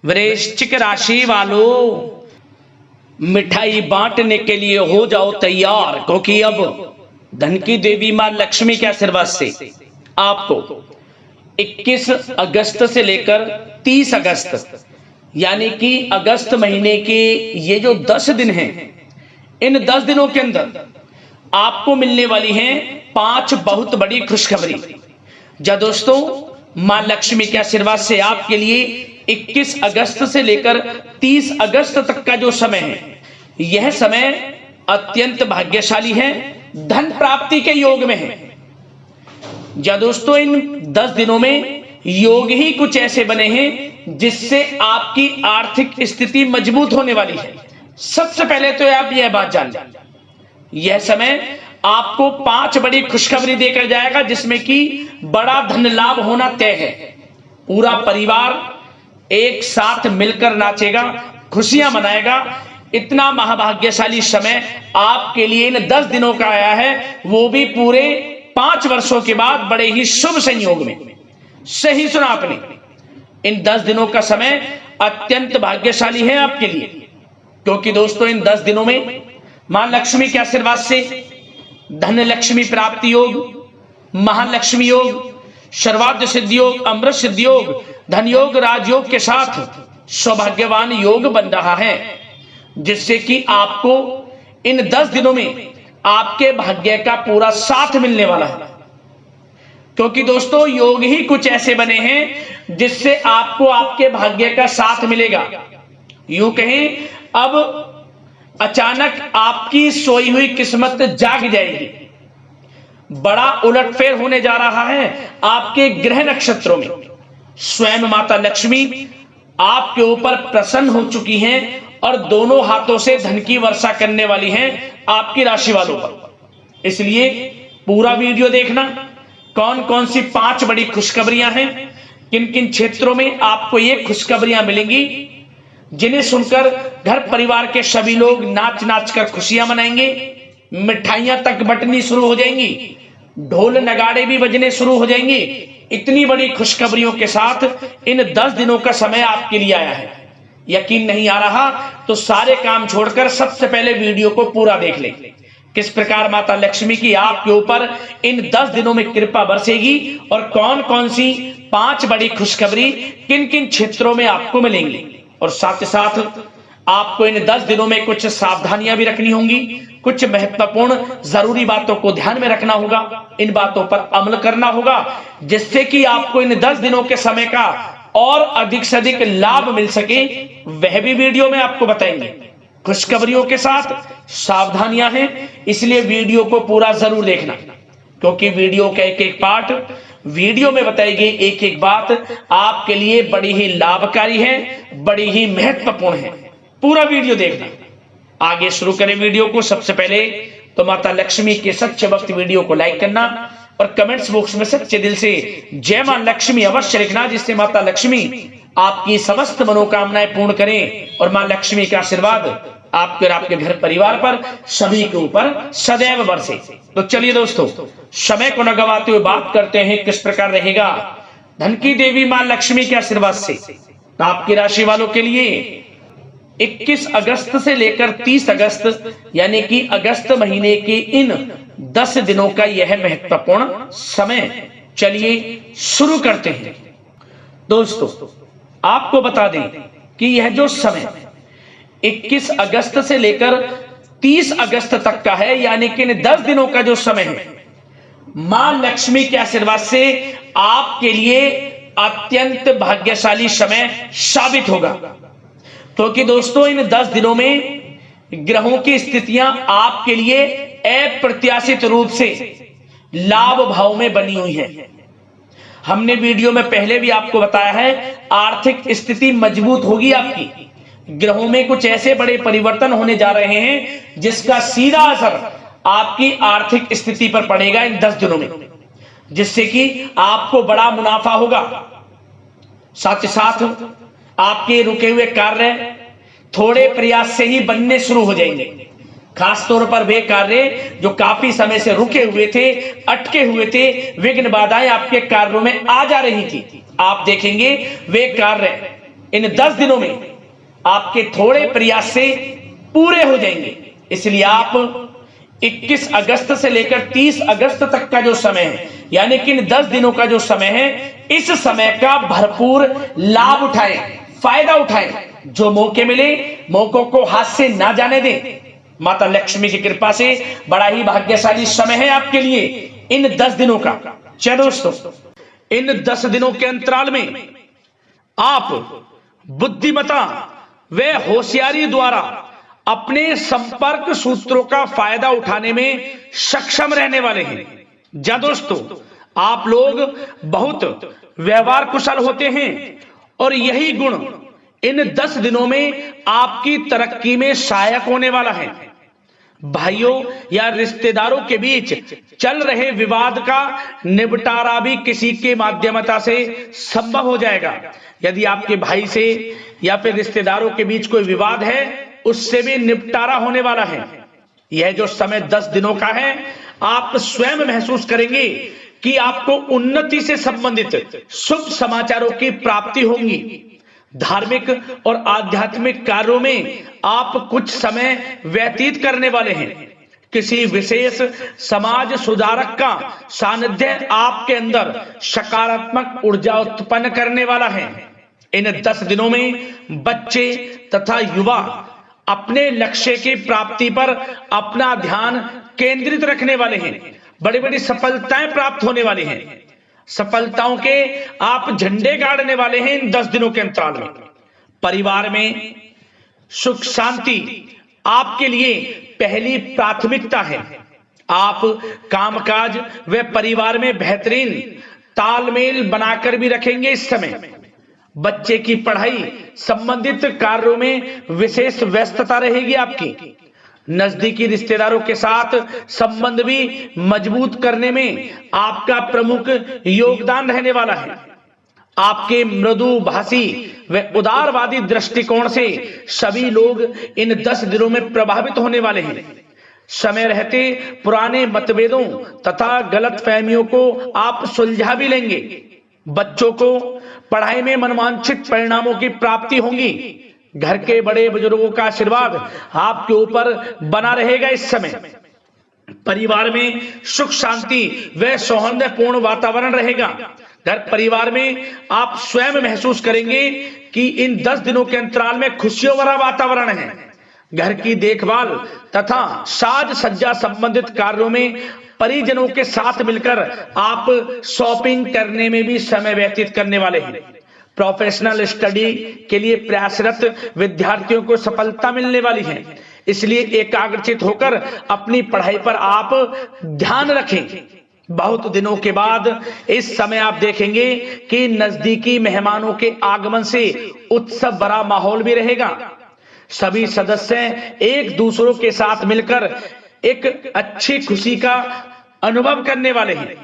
वृश्चिक राशि वालों, मिठाई बांटने के लिए हो जाओ तैयार, क्योंकि अब धन की देवी मां लक्ष्मी के आशीर्वाद से आपको 21 अगस्त से लेकर 30 अगस्त यानी कि अगस्त महीने के ये जो 10 दिन हैं, इन 10 दिनों के अंदर आपको मिलने वाली हैं 5 बहुत बड़ी खुशखबरी। जा दोस्तों, मां लक्ष्मी के आशीर्वाद से आपके लिए 21 अगस्त से लेकर 30 अगस्त तक का जो समय है, यह समय अत्यंत भाग्यशाली है, धन प्राप्ति के योग में है। जा दोस्तों, इन 10 दिनों में योग ही कुछ ऐसे बने हैं जिससे आपकी आर्थिक स्थिति मजबूत होने वाली है। सबसे पहले तो आप यह बात जान लें, यह समय आपको 5 बड़ी खुशखबरी देकर जाएगा, जिसमें कि बड़ा धन लाभ होना तय है। पूरा परिवार एक साथ मिलकर नाचेगा, खुशियां मनाएगा। इतना महाभाग्यशाली समय आपके लिए इन 10 दिनों का आया है, वो भी पूरे 5 वर्षों के बाद बड़े ही शुभ संयोग में। सही सुना आपने, इन 10 दिनों का समय अत्यंत भाग्यशाली है आपके लिए, क्योंकि दोस्तों इन 10 दिनों में मां लक्ष्मी के आशीर्वाद से धन लक्ष्मी प्राप्ति योग, महालक्ष्मी योग, सर्वार्थ सिद्धि योग, अमृत सिद्धि योग, धन योग, राजयोग के साथ सौभाग्यवान योग बन रहा है, जिससे कि आपको इन 10 दिनों में आपके भाग्य का पूरा साथ मिलने वाला है। क्योंकि दोस्तों योग ही कुछ ऐसे बने हैं जिससे आपको आपके भाग्य का साथ मिलेगा। यूं कहें, अब अचानक आपकी सोई हुई किस्मत जाग जाएगी। बड़ा उलटफेर होने जा रहा है आपके ग्रह नक्षत्रों में। स्वयं माता लक्ष्मी आपके ऊपर प्रसन्न हो चुकी हैं और दोनों हाथों से धन की वर्षा करने वाली हैं आपकी राशि वालों पर। इसलिए पूरा वीडियो देखना, कौन कौन सी 5 बड़ी खुशखबरियां हैं, किन किन क्षेत्रों में आपको ये खुशखबरियां मिलेंगी, जिन्हें सुनकर घर परिवार के सभी लोग नाच नाच कर खुशियां मनाएंगे, मिठाइयां तक बंटनी शुरू हो जाएंगी, ढोल नगाड़े भी बजने शुरू हो जाएंगे। इतनी बड़ी खुशखबरियों के साथ इन 10 दिनों का समय आपके लिए आया है। यकीन नहीं आ रहा तो सारे काम छोड़कर सबसे पहले वीडियो को पूरा देख लें, किस प्रकार माता लक्ष्मी की आपके ऊपर इन 10 दिनों में कृपा बरसेगी और कौन कौन सी 5 बड़ी खुशखबरी किन किन क्षेत्रों में आपको मिलेंगी। और साथ ही साथ आपको इन 10 दिनों में कुछ सावधानियां भी रखनी होंगी, कुछ महत्वपूर्ण जरूरी बातों को ध्यान में रखना होगा, इन बातों पर अमल करना होगा, जिससे कि आपको इन 10 दिनों के समय का और अधिक से अधिक लाभ मिल सके। वह भी वीडियो में आपको बताएंगे। खुशखबरियों के साथ सावधानियां हैं, इसलिए वीडियो को पूरा जरूर देखना, क्योंकि वीडियो का एक एक पार्ट, वीडियो में बताई गई एक एक बात आपके लिए बड़ी ही लाभकारी है, बड़ी ही महत्वपूर्ण है। पूरा वीडियो देखना। आगे शुरू करें वीडियो को। सबसे पहले तो माता लक्ष्मी के सच्चे भक्त वीडियो को लाइक करना और कमेंट्स बॉक्स में सच्चे दिल से जय मां लक्ष्मी अवश्य लिखना, जिससे माता लक्ष्मी आपकी समस्त मनोकामनाएं पूर्ण करें और मां लक्ष्मी का आशीर्वाद आपके और आपके घर परिवार पर सभी के ऊपर सदैव बरसे। तो चलिए दोस्तों, समय को न गवाते हुए बात करते हैं किस प्रकार रहेगा धन की देवी मां लक्ष्मी के आशीर्वाद से आपकी राशि वालों के लिए 21 अगस्त से लेकर 30 अगस्त यानी कि अगस्त महीने के इन 10 दिनों का यह महत्वपूर्ण समय। चलिए शुरू करते हैं। दोस्तों आपको बता दें कि यह जो समय 21 अगस्त से लेकर 30 अगस्त तक का है, यानी कि इन 10 दिनों का जो समय है, मां लक्ष्मी के आशीर्वाद से आपके लिए अत्यंत भाग्यशाली समय साबित होगा। क्योंकि दोस्तों इन 10 दिनों में ग्रहों की स्थितियां आपके लिए अप्रत्याशित रूप से लाभ भाव में बनी हुई हैं। हमने वीडियो में पहले भी आपको बताया है, आर्थिक स्थिति मजबूत होगी आपकी। ग्रहों में कुछ ऐसे बड़े परिवर्तन होने जा रहे हैं जिसका सीधा असर आपकी आर्थिक स्थिति पर पड़ेगा इन 10 दिनों में, जिससे कि आपको बड़ा मुनाफा होगा। साथ ही साथ आपके रुके हुए कार्य थोड़े प्रयास से ही बनने शुरू हो जाएंगे। खासतौर पर वे कार्य जो काफी समय से रुके हुए थे, अटके हुए थे, विघ्न बाधाएं आपके कार्यों में आ जा रही थी, आप देखेंगे वे कार्य इन 10 दिनों में आपके थोड़े प्रयास से पूरे हो जाएंगे। इसलिए आप 21 अगस्त से लेकर 30 अगस्त तक का जो समय है, यानी कि इन 10 दिनों का जो समय है, इस समय का भरपूर लाभ उठाएं, फायदा उठाएं। जो मौके मिले मौकों को हाथ से ना जाने दें। माता लक्ष्मी की कृपा से बड़ा ही भाग्यशाली समय है आपके लिए इन 10 दिनों का। चलो दोस्तों, इन 10 दिनों के अंतराल में आप बुद्धिमता व होशियारी द्वारा अपने संपर्क सूत्रों का फायदा उठाने में सक्षम रहने वाले हैं। जा दोस्तों, आप लोग बहुत व्यवहार कुशल होते हैं और यही गुण इन 10 दिनों में आपकी तरक्की में सहायक होने वाला है। भाइयों या रिश्तेदारों के बीच चल रहे विवाद का निपटारा भी किसी के माध्यमता से संभव हो जाएगा। यदि आपके भाई से या फिर रिश्तेदारों के बीच कोई विवाद है, उससे भी निपटारा होने वाला है। यह जो समय 10 दिनों का है, आप स्वयं महसूस करेंगे कि आपको उन्नति से संबंधित शुभ समाचारों की प्राप्ति होगी। धार्मिक और आध्यात्मिक कार्यों में आप कुछ समय व्यतीत करने वाले हैं। किसी विशेष समाज सुधारक का सानिध्य आपके अंदर सकारात्मक ऊर्जा उत्पन्न करने वाला है। इन 10 दिनों में बच्चे तथा युवा अपने लक्ष्य की प्राप्ति पर अपना ध्यान केंद्रित रखने वाले हैं। बड़ी बड़ी सफलताएं प्राप्त होने वाली हैं। सफलताओं के आप झंडे गाड़ने वाले हैं इन 10 दिनों के अंतराल में। परिवार में सुख शांति आपके लिए पहली प्राथमिकता है। आप कामकाज व परिवार में बेहतरीन तालमेल बनाकर भी रखेंगे। इस समय बच्चे की पढ़ाई संबंधित कार्यों में विशेष व्यस्तता रहेगी आपकी। नजदीकी रिश्तेदारों के साथ संबंध भी मजबूत करने में आपका प्रमुख योगदान रहने वाला है। आपके मृदुभाषी व उदारवादी दृष्टिकोण से सभी लोग इन 10 दिनों में प्रभावित होने वाले हैं। समय रहते पुराने मतभेदों तथा गलतफहमियों को आप सुलझा भी लेंगे। बच्चों को पढ़ाई में मनवांछित परिणामों की प्राप्ति होगी। घर के बड़े बुजुर्गों का आशीर्वाद आपके ऊपर बना रहेगा। इस समय परिवार में सुख शांति व सौहार्दपूर्ण वातावरण रहेगा। घर परिवार में आप स्वयं महसूस करेंगे कि इन 10 दिनों के अंतराल में खुशियों भरा वातावरण है। घर की देखभाल तथा साज सज्जा संबंधित कार्यों में परिजनों के साथ मिलकर आप शॉपिंग करने में भी समय व्यतीत करने वाले हैं। प्रोफेशनल स्टडी के लिए प्रयासरत विद्यार्थियों को सफलता मिलने वाली है। इसलिए एकाग्रचित होकर अपनी पढ़ाई पर आप ध्यान रखें। बहुत दिनों के बाद इस समय आप देखेंगे कि नजदीकी मेहमानों के आगमन से उत्सव भरा माहौल भी रहेगा। सभी सदस्य एक दूसरों के साथ मिलकर एक अच्छी खुशी का अनुभव करने वाले हैं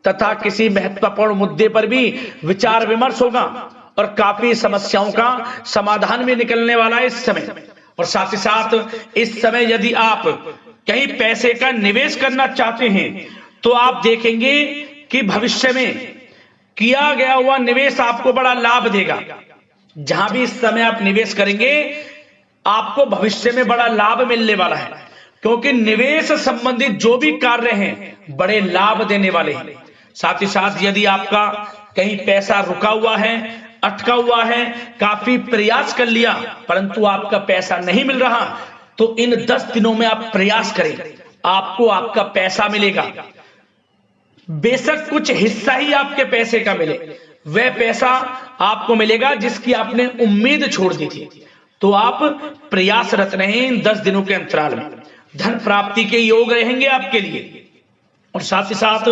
तथा किसी महत्वपूर्ण मुद्दे पर भी विचार विमर्श होगा और काफी समस्याओं का समाधान भी निकलने वाला है इस समय। और साथ ही साथ इस समय यदि आप कहीं पैसे का निवेश करना चाहते हैं तो आप देखेंगे कि भविष्य में किया गया हुआ निवेश आपको बड़ा लाभ देगा। जहां भी इस समय आप निवेश करेंगे आपको भविष्य में बड़ा लाभ मिलने वाला है, क्योंकि निवेश संबंधित जो भी कार्य हैं बड़े लाभ देने वाले हैं। साथ ही साथ यदि आपका कहीं पैसा रुका हुआ है, अटका हुआ है, काफी प्रयास कर लिया परंतु आपका पैसा नहीं मिल रहा, तो इन 10 दिनों में आप प्रयास करें, आपको आपका पैसा मिलेगा। बेशक कुछ हिस्सा ही आपके पैसे का मिले, वह पैसा आपको मिलेगा जिसकी आपने उम्मीद छोड़ दी थी। तो आप प्रयासरत रहें इन 10 दिनों के अंतराल में। धन प्राप्ति के योग रहेंगे आपके लिए। और साथ ही साथ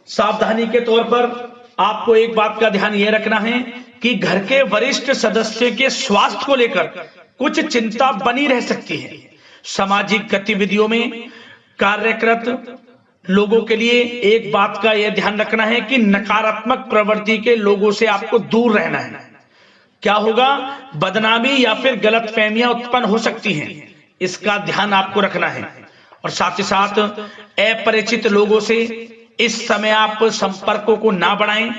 सावधानी के तौर पर आपको एक बात का ध्यान यह रखना है कि घर के वरिष्ठ सदस्य के स्वास्थ्य को लेकर कुछ चिंता बनी रह सकती है। सामाजिक गतिविधियों में कार्यरत लोगों के लिए एक बात का यह ध्यान रखना है कि नकारात्मक प्रवृत्ति के लोगों से आपको दूर रहना है। क्या होगा, बदनामी या फिर गलतफहमियां उत्पन्न हो सकती हैं, इसका ध्यान आपको रखना है। और साथ ही साथ अपरिचित लोगों से इस समय आप संपर्कों को ना बढ़ाएं।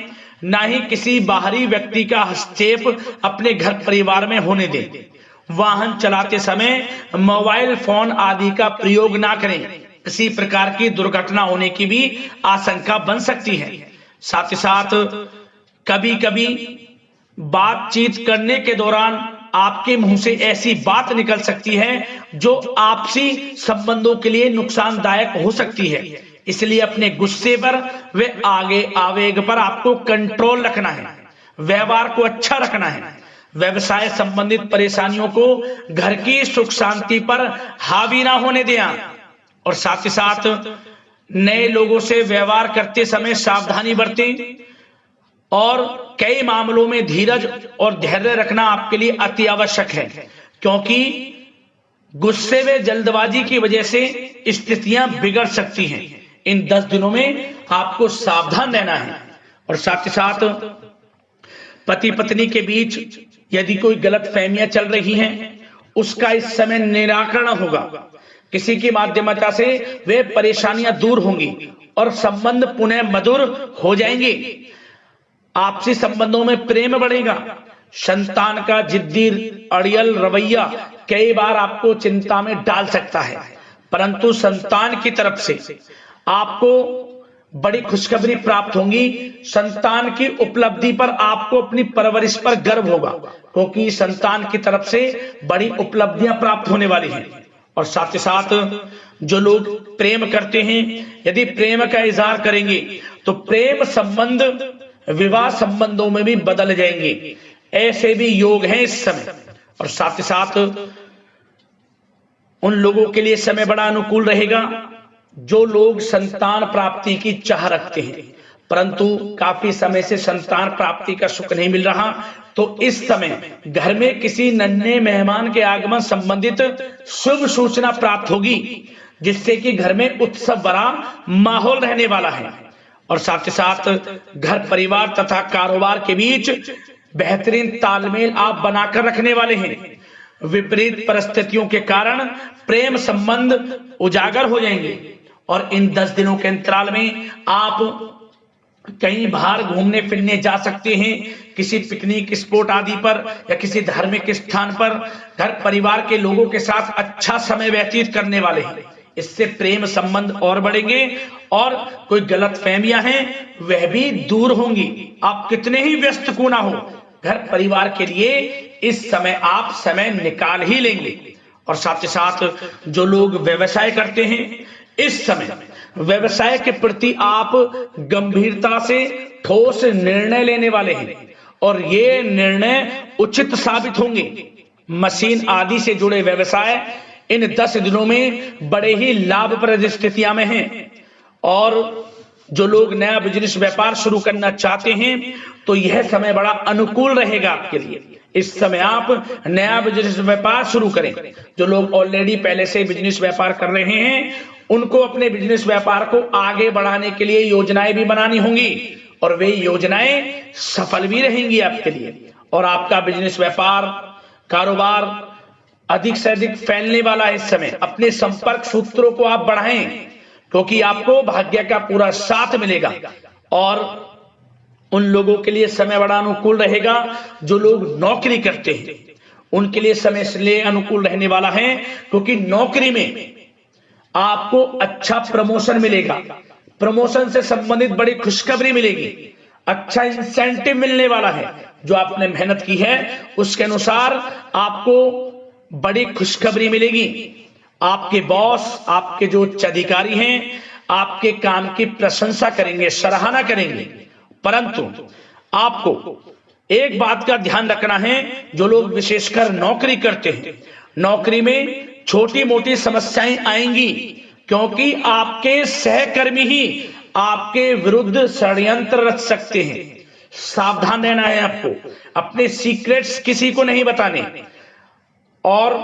ना ही किसी बाहरी व्यक्ति का हस्तक्षेप अपने घर परिवार में होने दें। वाहन चलाते समय मोबाइल फोन आदि का प्रयोग ना करें, किसी प्रकार की दुर्घटना होने की भी आशंका बन सकती है। साथ ही साथ कभी कभी बातचीत करने के दौरान आपके मुंह से ऐसी बात निकल सकती है जो आपसी संबंधों के लिए नुकसानदायक हो सकती है। इसलिए अपने गुस्से पर व आगे आवेग पर आपको कंट्रोल रखना है, व्यवहार को अच्छा रखना है। व्यवसाय संबंधित परेशानियों को घर की सुख शांति पर हावी ना होने दें। और साथ ही साथ नए लोगों से व्यवहार करते समय सावधानी बरतें और कई मामलों में धीरज और धैर्य रखना आपके लिए अति आवश्यक है, क्योंकि गुस्से में जल्दबाजी की वजह से स्थितियां बिगड़ सकती हैं। इन 10 दिनों में आपको सावधान रहना है। और साथ ही साथ पति पत्नी के बीच यदि कोई गलत फहमियां चल रही हैं, उसका इस समय निराकरण होगा। किसी की माध्यमता से वे परेशानियां दूर होंगी और संबंध पुनः मधुर हो जाएंगे। आपसी संबंधों में प्रेम बढ़ेगा। संतान का जिद्दी अड़ियल रवैया कई बार आपको चिंता में डाल सकता है, परंतु संतान की तरफ से आपको बड़ी खुशखबरी प्राप्त होगी। संतान की उपलब्धि पर आपको अपनी परवरिश पर गर्व होगा, क्योंकि संतान की तरफ से बड़ी उपलब्धियां प्राप्त होने वाली हैं। और साथ ही साथ जो लोग प्रेम करते हैं, यदि प्रेम का इजहार करेंगे तो प्रेम संबंध विवाह संबंधों में भी बदल जाएंगे। ऐसे भी योग हैं इस समय। और साथ ही साथ उन लोगों के लिए समय बड़ा अनुकूल रहेगा जो लोग संतान प्राप्ति की चाह रखते हैं, परंतु काफी समय से संतान प्राप्ति का सुख नहीं मिल रहा, तो इस समय घर में किसी नन्हे मेहमान के आगमन संबंधित शुभ सूचना प्राप्त होगी, जिससे कि घर में उत्सव भरा माहौल रहने वाला है। और साथ ही साथ घर परिवार तथा कारोबार के बीच बेहतरीन तालमेल आप बनाकर रखने वाले हैं। विपरीत परिस्थितियों के कारण प्रेम संबंध उजागर हो जाएंगे। और इन 10 दिनों के अंतराल में आप कहीं बाहर घूमने फिरने जा सकते हैं, किसी पिकनिक स्पॉट आदि पर या किसी धार्मिक स्थान पर घर परिवार के लोगों के साथ अच्छा समय व्यतीत करने वाले हैं। इससे प्रेम संबंध और बढ़ेंगे और कोई गलत फहमियां हैं वह भी दूर होंगी। आप कितने ही व्यस्त क्यों ना हो, घर परिवार के लिए इस समय आप समय निकाल ही लेंगे। और साथ ही साथ जो लोग व्यवसाय करते हैं, इस समय व्यवसाय के प्रति आप गंभीरता से ठोस निर्णय लेने वाले हैं और ये निर्णय उचित साबित होंगे। मशीन आदि से जुड़े व्यवसाय इन 10 दिनों में बड़े ही लाभप्रद स्थितियां में हैं। और जो लोग नया बिजनेस व्यापार शुरू करना चाहते हैं तो यह समय बड़ा अनुकूल रहेगा आपके लिए। इस समय आप नया बिजनेस व्यापार शुरू करें। जो लोग ऑलरेडी पहले से बिजनेस व्यापार कर रहे हैं, उनको अपने बिजनेस व्यापार को आगे बढ़ाने के लिए योजनाएं भी बनानी होंगी और वे योजनाएं सफल भी रहेंगी आपके लिए। और आपका बिजनेस व्यापार कारोबार अधिक से अधिक फैलने वाला है। इस समय अपने संपर्क सूत्रों को आप बढ़ाएं, क्योंकि आपको भाग्य का पूरा साथ मिलेगा। और उन लोगों के लिए समय बड़ा अनुकूल रहेगा जो लोग नौकरी करते हैं, उनके लिए समय इसलिए अनुकूल रहने वाला है क्योंकि नौकरी में आपको अच्छा प्रमोशन मिलेगा। प्रमोशन से संबंधित बड़ी खुशखबरी मिलेगी, अच्छा इंसेंटिव मिलने वाला है। जो आपने मेहनत की है उसके अनुसार आपको बड़ी खुशखबरी मिलेगी। आपके बॉस, आपके जो उच्च अधिकारी हैं, आपके काम की प्रशंसा करेंगे, सराहना करेंगे। परंतु आपको एक बात का ध्यान रखना है, जो लोग विशेषकर नौकरी करते हैं, नौकरी में छोटी मोटी समस्याएं आएंगी, क्योंकि आपके सहकर्मी ही आपके विरुद्ध षड्यंत्र रच सकते हैं। सावधान रहना है आपको, अपने सीक्रेट्स किसी को नहीं बताने। और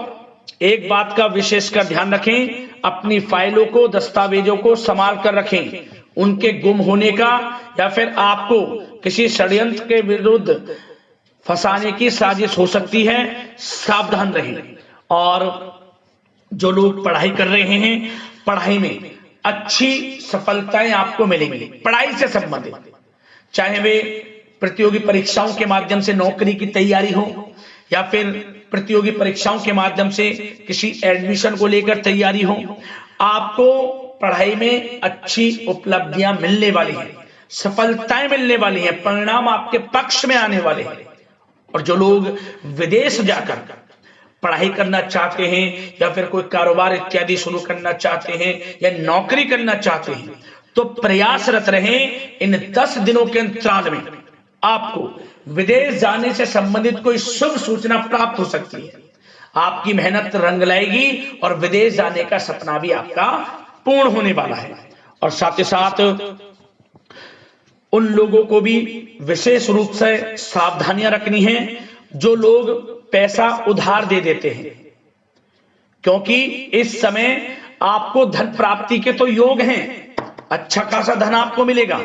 एक बात का विशेषकर ध्यान रखें, अपनी फाइलों को, दस्तावेजों को संभाल कर रखें। उनके गुम होने का या फिर आपको किसी षड्यंत्र के विरुद्ध फंसाने की साजिश हो सकती है, सावधान रहें। और जो लोग पढ़ाई कर रहे हैं, पढ़ाई में अच्छी सफलताएं आपको मिलेंगी। पढ़ाई से संबंधित, चाहे वे प्रतियोगी परीक्षाओं के माध्यम से नौकरी की तैयारी हो, या फिर प्रतियोगी परीक्षाओं के माध्यम से किसी एडमिशन को लेकर तैयारी हो, आपको पढ़ाई में अच्छी उपलब्धियां मिलने वाली हैं, सफलताएं मिलने वाली हैं, परिणाम आपके पक्ष में आने वाले हैं। और जो लोग विदेश जाकर पढ़ाई करना चाहते हैं या फिर कोई कारोबार इत्यादि शुरू करना चाहते हैं या नौकरी करना चाहते हैं, तो प्रयासरत रहें। इन 10 दिनों के अंतराल में आपको विदेश जाने से संबंधित कोई शुभ सूचना प्राप्त हो सकती है। आपकी मेहनत रंग लाएगी और विदेश जाने का सपना भी आपका पूर्ण होने वाला है। और साथ ही साथ उन लोगों को भी विशेष रूप से सावधानियां रखनी है जो लोग पैसा उधार दे देते हैं, क्योंकि इस समय आपको धन प्राप्ति के तो योग हैं, अच्छा खासा धन आपको मिलेगा,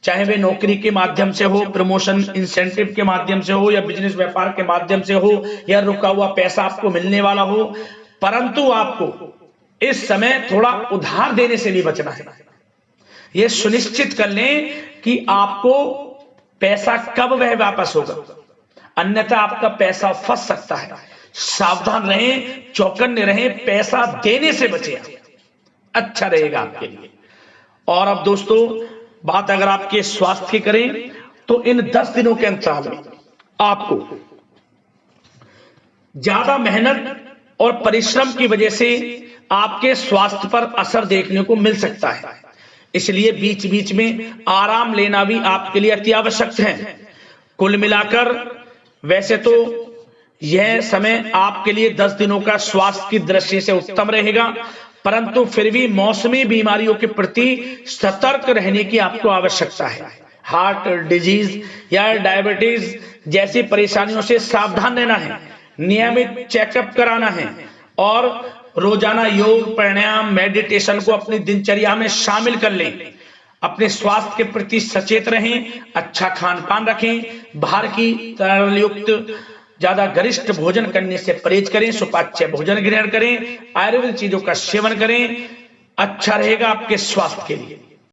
चाहे वे नौकरी के माध्यम से हो, प्रमोशन इंसेंटिव के माध्यम से हो, या बिजनेस व्यापार के माध्यम से हो, या रुका हुआ पैसा आपको मिलने वाला हो। परंतु आपको इस समय थोड़ा उधार देने से भी बचना है। यह सुनिश्चित कर लें कि आपको पैसा कब वह वापस होगा, अन्यथा आपका पैसा फंस सकता है। सावधान रहें, चौकन्ने रहें, पैसा देने से बचें, अच्छा रहेगा आपके लिए। और अब दोस्तों, बात अगर आपके स्वास्थ्य की करें तो इन 10 दिनों के अंतराल में आपको ज्यादा मेहनत और परिश्रम की वजह से आपके स्वास्थ्य पर असर देखने को मिल सकता है, इसलिए बीच बीच में आराम लेना भी आपके लिए अति आवश्यक है। कुल मिलाकर वैसे तो यह समय आपके लिए 10 दिनों का स्वास्थ्य की दृष्टि से उत्तम रहेगा, परंतु फिर भी मौसमी बीमारियों के प्रति सतर्क रहने की आपको आवश्यकता है। हार्ट डिजीज या डायबिटीज जैसी परेशानियों से सावधान रहना है, नियमित चेकअप कराना है और रोजाना योग, प्राणायाम, मेडिटेशन को अपनी दिनचर्या में शामिल कर लें। अपने स्वास्थ्य के प्रति सचेत रहें, अच्छा खान पान रखें, बाहर की तरल युक्त ज्यादा गरिष्ठ भोजन करने से परहेज करें, सुपाच्य भोजन ग्रहण करें, आयुर्वेदिक चीजों का सेवन करें, अच्छा रहेगा आपके स्वास्थ्य के लिए।